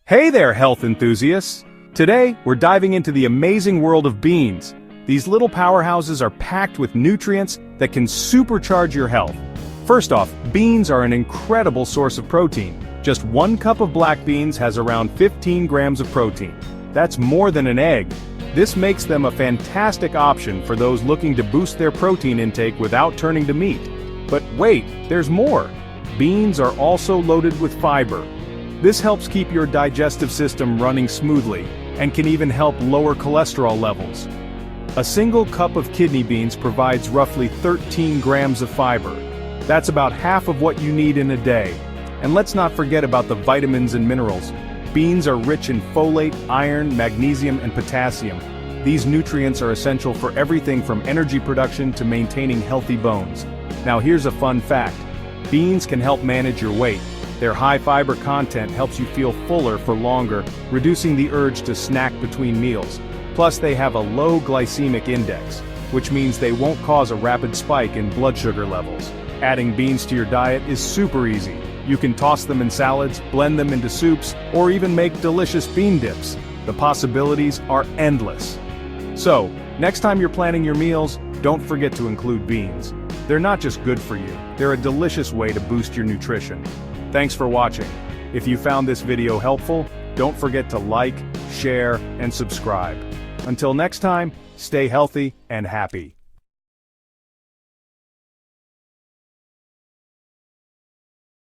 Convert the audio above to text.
Hey there, health enthusiasts! Today, we're diving into the amazing world of beans. These little powerhouses are packed with nutrients that can supercharge your health. First off, beans are an incredible source of protein. Just 1 cup of black beans has around 15 grams of protein. That's more than an egg. This makes them a fantastic option for those looking to boost their protein intake without turning to meat. But wait, there's more. Beans are also loaded with fiber. This helps keep your digestive system running smoothly, and can even help lower cholesterol levels. A single cup of kidney beans provides roughly 13 grams of fiber. That's about half of what you need in a day. And let's not forget about the vitamins and minerals. Beans are rich in folate, iron, magnesium, and potassium. These nutrients are essential for everything from energy production to maintaining healthy bones. Now here's a fun fact. Beans can help manage your weight. Their high fiber content helps you feel fuller for longer, reducing the urge to snack between meals. Plus, they have a low glycemic index, which means they won't cause a rapid spike in blood sugar levels. Adding beans to your diet is super easy. You can toss them in salads, blend them into soups, or even make delicious bean dips. The possibilities are endless. So, next time you're planning your meals, don't forget to include beans. They're not just good for you, they're a delicious way to boost your nutrition. Thanks for watching. If you found this video helpful, don't forget to like, share, and subscribe. Until next time, stay healthy and happy.